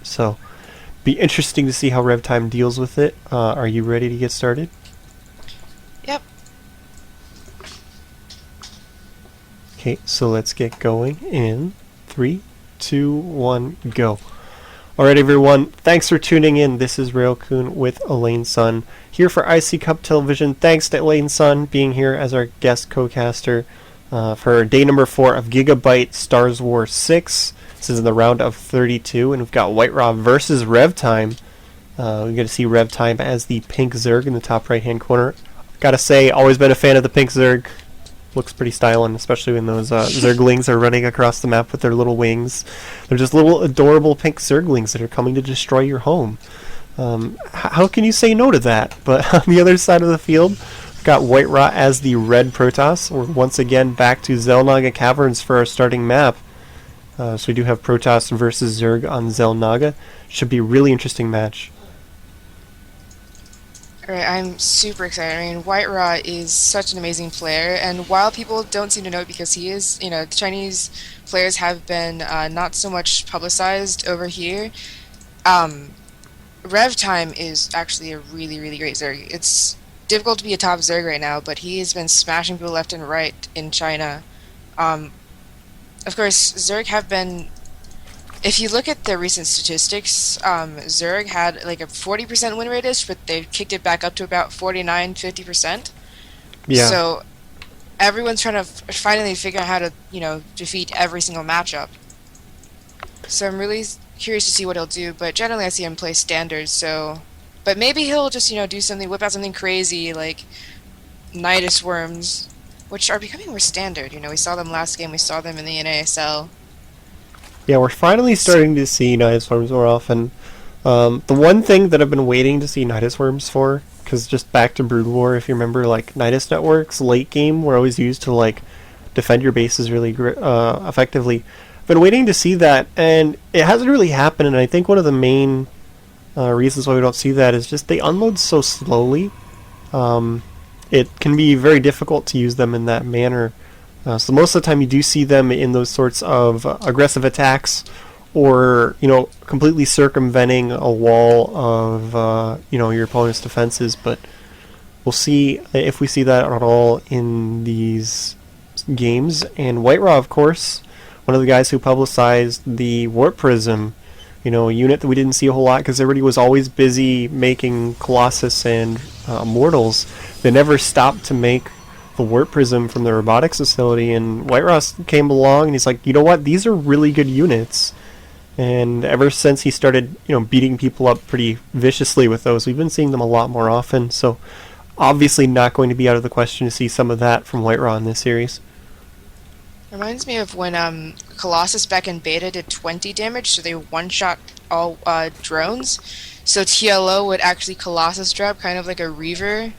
So be interesting to see how Revtime deals with it. Are you ready to get started? Yep. Okay, so let's get going in 3, 2, 1, go. Alright everyone, thanks for tuning in. This is Railcoon with Elaine Sun here for iCCup Television. Thanks to Elaine Sun being here as our guest co-caster for day number 4 of Gigabyte Stars War 6. This is in the round of 32, and we've got Whitera versus Revtime. We get to see Revtime as the pink Zerg in the top right-hand corner. Gotta say, always been a fan of the pink Zerg. Looks pretty styling, especially when those Zerglings are running across the map with their little wings. They're just little adorable pink Zerglings that are coming to destroy your home. How can you say no to that? But on the other side of the field, we've got Whitera as the red Protoss. We're once again back to Xel'Naga Caverns for our starting map. So we do have Protoss versus Zerg on Xel'Naga. Should be a really interesting match. Alright, I'm super excited. I mean, Whitera is such an amazing player, and while people don't seem to know it because he is, the Chinese players have been not so much publicized over here, Revtime is actually a really, really great Zerg. It's difficult to be a top Zerg right now, but he has been smashing people left and right in China. Of course, Zerg have been... If you look at the recent statistics, Zerg had like a 40% win rate-ish, but they've kicked it back up to about 49-50%. Yeah. So everyone's trying to finally figure out how to, defeat every single matchup. So I'm really curious to see what he'll do, but generally I see him play standard, so... But maybe he'll just, do something, whip out something crazy, like Nidus Worms, which are becoming more standard. We saw them last game, we saw them in the NASL. Yeah, we're finally starting to see Nidus Worms more often. The one thing that I've been waiting to see Nidus Worms for, because just back to Brood War, if you remember, like, Nidus networks, late game, were always used to, like, defend your bases really effectively. I've been waiting to see that, and it hasn't really happened, and I think one of the main reasons why we don't see that is just they unload so slowly. It can be very difficult to use them in that manner. So most of the time you do see them in those sorts of aggressive attacks, or completely circumventing a wall of your opponent's defenses. But we'll see if we see that at all in these games. And Whitera, of course, one of the guys who publicized the Warp Prism, a unit that we didn't see a whole lot because everybody was always busy making Colossus and Immortals. They never stopped to make the Warp Prism from the robotics facility, and Whitera came along and he's like, you know what, these are really good units. And ever since he started beating people up pretty viciously with those, we've been seeing them a lot more often. So obviously not going to be out of the question to see some of that from Whitera in this series. Reminds me of when Colossus back in beta did 20 damage, so they one-shot all drones. So TLO would actually Colossus drop, kind of like a Reaver.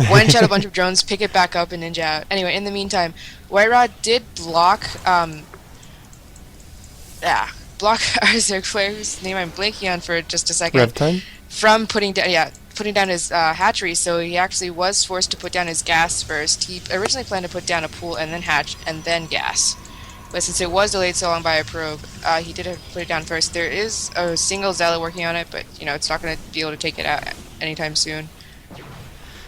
One-shot a bunch of drones, pick it back up, and ninja out. Anyway, in the meantime, Whitera did block our Zerg player, whose name I'm blanking on for just a second. Revtime? From putting down his hatchery, so he actually was forced to put down his gas first. He originally planned to put down a pool and then hatch and then gas. But since it was delayed so long by a probe, he did have to put it down first. There is a single Zealot working on it, but it's not going to be able to take it out anytime soon.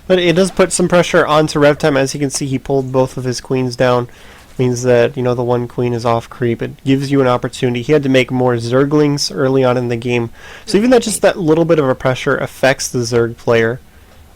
But it does put some pressure onto Revtime. As you can see, he pulled both of his queens down. Means that, the one queen is off creep. It gives you an opportunity. He had to make more Zerglings early on in the game. So even that little bit of a pressure affects the Zerg player.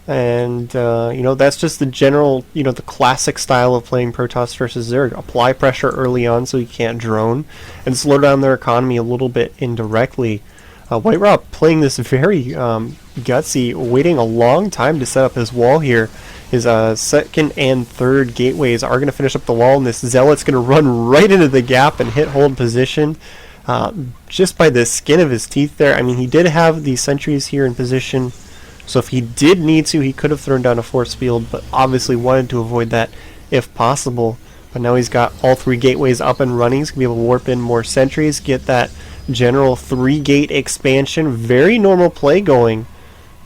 And, that's just the general, the classic style of playing Protoss versus Zerg. Apply pressure early on so you can't drone, and slow down their economy a little bit indirectly. Whitera playing this very gutsy, waiting a long time to set up his wall here. His second and third gateways are going to finish up the wall, and this Zealot's going to run right into the gap and hit hold position just by the skin of his teeth there. I mean, he did have the sentries here in position, so if he did need to, he could have thrown down a force field, but obviously wanted to avoid that if possible. But now he's got all 3 gateways up and running. He's going to be able to warp in more sentries, get that general 3-gate expansion. Very normal play going.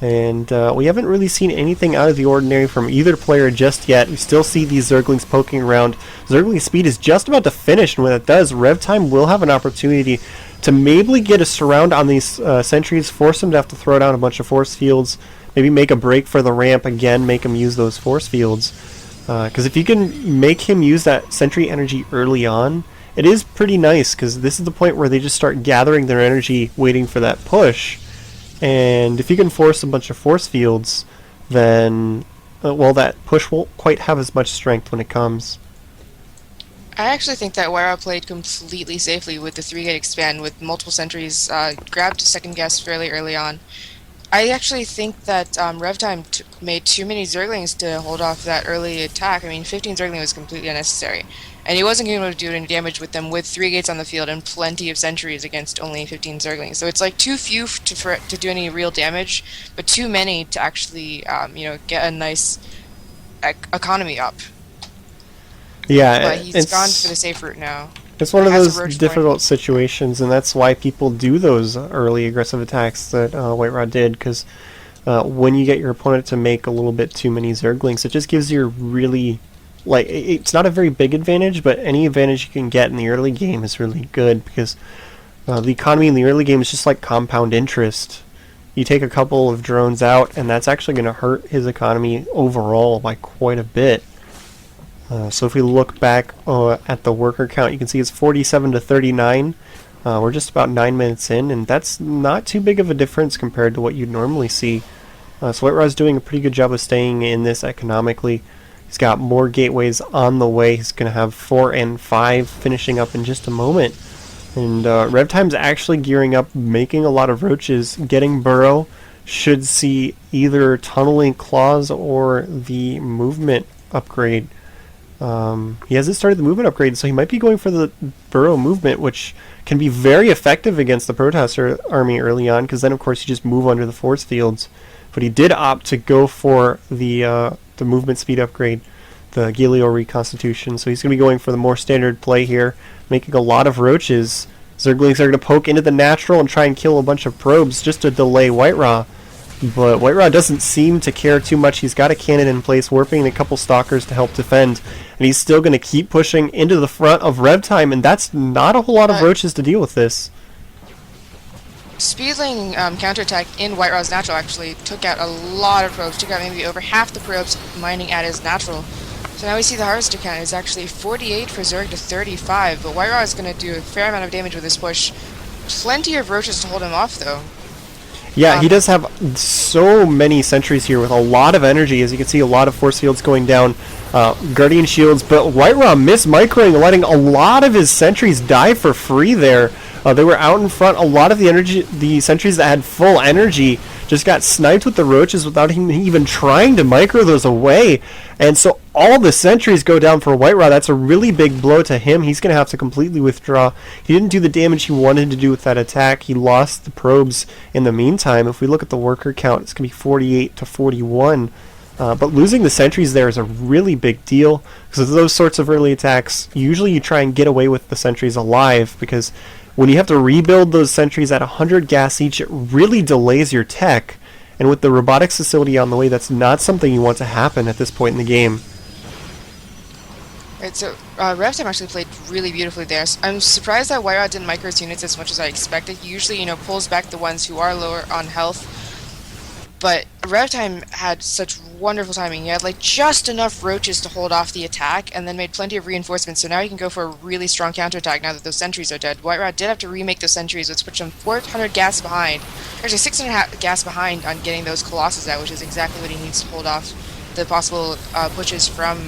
And we haven't really seen anything out of the ordinary from either player just yet. We still see these Zerglings poking around. Zergling's speed is just about to finish, and when it does, Revtime will have an opportunity to maybe get a surround on these sentries, force them to have to throw down a bunch of force fields, maybe make a break for the ramp again, make him use those force fields. Because if you can make him use that sentry energy early on, it is pretty nice, because this is the point where they just start gathering their energy waiting for that push. And if you can force a bunch of force fields, then, well, that push won't quite have as much strength when it comes. I actually think that Whitera played completely safely with the 3-gate expand with multiple sentries, grabbed second guess fairly early on. I actually think that Revtime made too many Zerglings to hold off that early attack. I mean, 15 Zergling was completely unnecessary. And he wasn't going to be able to do any damage with them with 3 gates on the field and plenty of sentries against only 15 Zerglings. So it's like too few to do any real damage, but too many to actually, get a nice economy up. Yeah, but he's gone for the safe route now. It's one of those difficult situations, and that's why people do those early aggressive attacks that Whitera did, because when you get your opponent to make a little bit too many Zerglings, it just gives you a really, like, it's not a very big advantage, but any advantage you can get in the early game is really good, because the economy in the early game is just like compound interest. You take a couple of drones out, and that's actually going to hurt his economy overall by quite a bit. So if we look back at the worker count, you can see it's 47 to 39. We're just about 9 minutes in, and that's not too big of a difference compared to what you'd normally see. So Whitera's doing a pretty good job of staying in this economically. He's got more gateways on the way. He's going to have 4 and 5 finishing up in just a moment. And Revtime's actually gearing up, making a lot of roaches, getting burrow. Should see either tunneling claws or the movement upgrade. He hasn't started the movement upgrade, so he might be going for the burrow movement, which can be very effective against the Protoss army early on, because then of course you just move under the force fields. But he did opt to go for the movement speed upgrade, the Gileo reconstitution, so he's going to be going for the more standard play here, making a lot of roaches. Zerglings are going to poke into the natural and try and kill a bunch of probes just to delay Whitera. But Whitera doesn't seem to care too much. He's got a cannon in place, warping a couple stalkers to help defend, and he's still going to keep pushing into the front of Revtime, and that's not a whole lot of roaches to deal with this. Speedling counterattack in Whitera's natural actually took out a lot of probes, took out maybe over half the probes mining at his natural. So now we see the harvester count is actually 48 for Zerg to 35, but Whitera is going to do a fair amount of damage with this push. Plenty of roaches to hold him off, though. Yeah, he does have so many sentries here with a lot of energy. As you can see, a lot of force fields going down, guardian shields, but Whitera mismicroing, letting a lot of his sentries die for free there. They were out in front. A lot of the sentries that had full energy just got sniped with the roaches without him even trying to micro those away. And so all the sentries go down for Whitera. That's a really big blow to him. He's going to have to completely withdraw. He didn't do the damage he wanted to do with that attack. He lost the probes in the meantime. If we look at the worker count, it's going to be 48 to 41. But losing the sentries there is a really big deal, because of those sorts of early attacks, usually you try and get away with the sentries alive, because when you have to rebuild those sentries at 100 gas each, it really delays your tech. And with the robotics facility on the way, that's not something you want to happen at this point in the game. Right, so Revtime actually played really beautifully there. I'm surprised that Whitera didn't micro his units as much as I expected. He usually, pulls back the ones who are lower on health. But Revtime had such wonderful timing. He had just enough roaches to hold off the attack, and then made plenty of reinforcements, so now he can go for a really strong counterattack now that those sentries are dead. Whitera did have to remake those sentries, which puts him 400 gas behind. Actually, 600 gas behind on getting those Colossus out, which is exactly what he needs to hold off the possible pushes from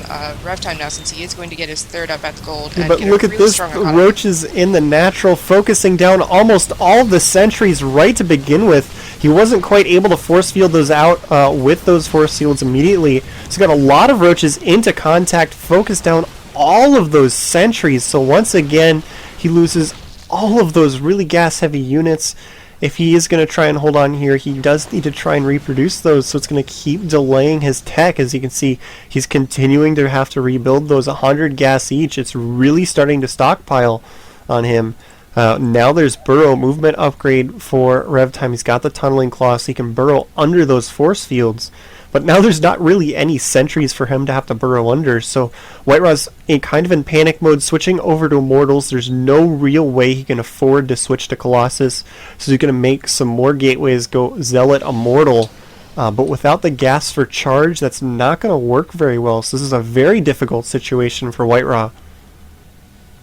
Revtime now, since he is going to get his third up at the gold. But look at this, roaches in the natural, focusing down almost all of the sentries right to begin with. He wasn't quite able to force field those out with those force fields immediately. So got a lot of roaches into contact, focused down all of those sentries. So once again, he loses all of those really gas-heavy units. If he is going to try and hold on here, he does need to try and reproduce those, so it's going to keep delaying his tech. As you can see, he's continuing to have to rebuild those 100 gas each. It's really starting to stockpile on him. Now there's burrow movement upgrade for Revtime. He's got the tunneling claw, so he can burrow under those force fields. But now there's not really any sentries for him to have to burrow under, so Whiteraw's kind of in panic mode, switching over to Immortals. There's no real way he can afford to switch to Colossus, so he's going to make some more gateways, go Zealot Immortal. But without the gas for charge, that's not going to work very well, so this is a very difficult situation for Whitera.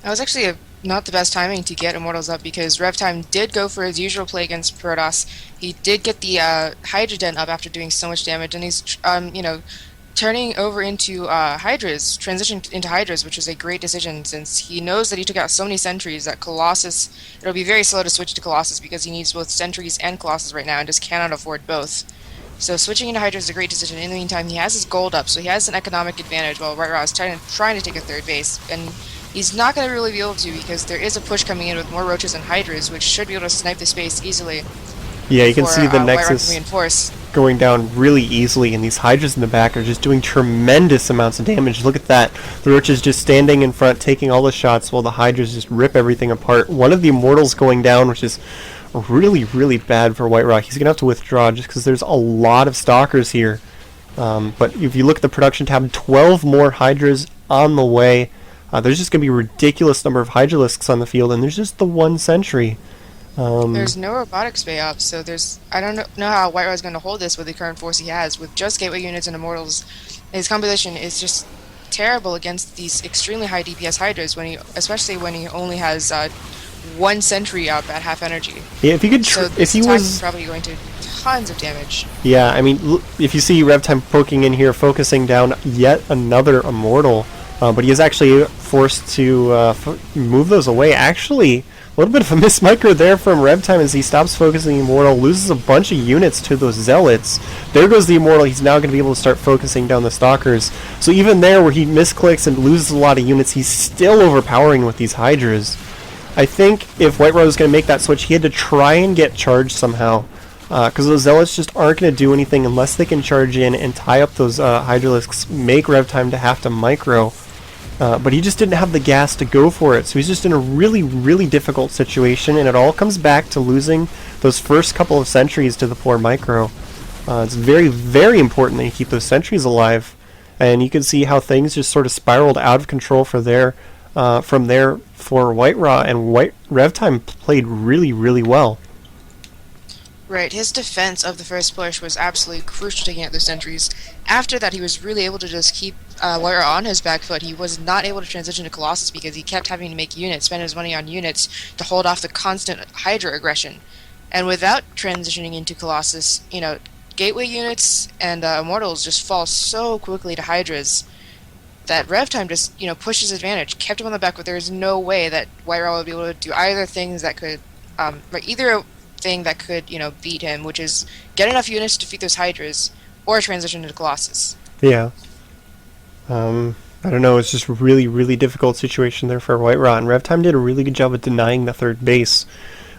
That was actually not the best timing to get Immortals up, because Revtime did go for his usual play against Protoss. He did get the Hydra Den up after doing so much damage, and he's, turning over into Hydras, transitioning into Hydras, which was a great decision since he knows that he took out so many sentries that Colossus, it'll be very slow to switch to Colossus because he needs both sentries and Colossus right now and just cannot afford both. So switching into Hydra is a great decision. In the meantime, he has his gold up, so he has an economic advantage while Whitera is trying to take a third base, and he's not going to really be able to because there is a push coming in with more roaches and hydras, which should be able to snipe the space easily. Yeah, you can see the Nexus reinforce. Going down really easily, and these hydras in the back are just doing tremendous amounts of damage. Look at that. The roaches just standing in front, taking all the shots, while the hydras just rip everything apart. One of the Immortals going down, which is really, really bad for Whitera. He's going to have to withdraw just because there's a lot of Stalkers here. But if you look at the production tab, 12 more hydras on the way. There's just going to be a ridiculous number of Hydralisks on the field, and there's just the one sentry. There's no robotics bay up, so I don't know how Whitera is going to hold this with the current force he has. With just gateway units and Immortals, his composition is just terrible against these extremely high DPS Hydras, especially when he only has one sentry up at half energy. Yeah, if he could, if he was probably going to tons of damage. Yeah, I mean, if you see Revtime poking in here, focusing down yet another Immortal. But he is actually forced to move those away. Actually, a little bit of a mismicro there from Revtime as he stops focusing the Immortal, loses a bunch of units to those Zealots. There goes the Immortal. He's now going to be able to start focusing down the Stalkers. So even there where he misclicks and loses a lot of units, he's still overpowering with these Hydras. I think if Whitera was going to make that switch, he had to try and get charged somehow. Because those Zealots just aren't going to do anything unless they can charge in and tie up those Hydralisks, make Revtime to have to micro. But he just didn't have the gas to go for it, so he's just in a really, really difficult situation, and it all comes back to losing those first couple of sentries to the poor micro. It's very, very important that you keep those sentries alive, and you can see how things just sort of spiraled out of control from there for Whitera, and Revtime played really, really well. Right, his defense of the first push was absolutely crucial, taking out those sentries. After that, he was really able to just keep Whitera on his back foot. He was not able to transition to Colossus because he kept having to make units, spend his money on units to hold off the constant Hydra aggression. And without transitioning into Colossus, gateway units and Immortals just fall so quickly to Hydras that Revtime just, pushed his advantage, kept him on the back foot. There is no way that Whitera would be able to do either things that could, beat him, which is get enough units to defeat those Hydras, or transition into Colossus. Yeah. I don't know, it's just a really, really difficult situation there for Whitera, and Revtime did a really good job of denying the third base,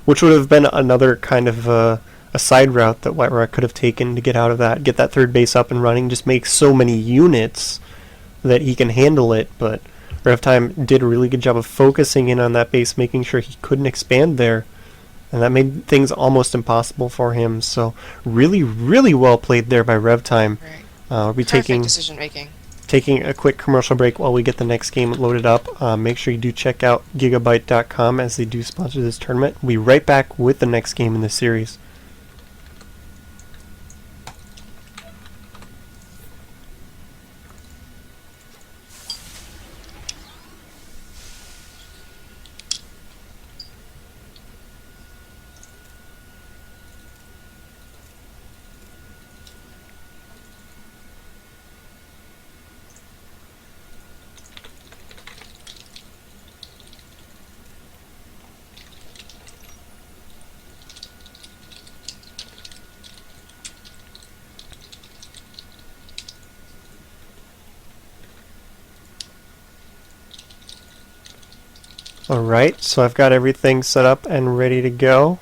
which would have been another kind of a side route that Whitera could have taken to get out of that, get that third base up and running, just make so many units that he can handle it, but Revtime did a really good job of focusing in on that base, making sure he couldn't expand there. And that made things almost impossible for him. So really, really well played there by Revtime. Right. We'll be Perfect decision making. Taking a quick commercial break while we get the next game loaded up. Make sure you do check out gigabyte.com as they do sponsor this tournament. We'll be right back with the next game in this series. Alright, so I've got everything set up and ready to go.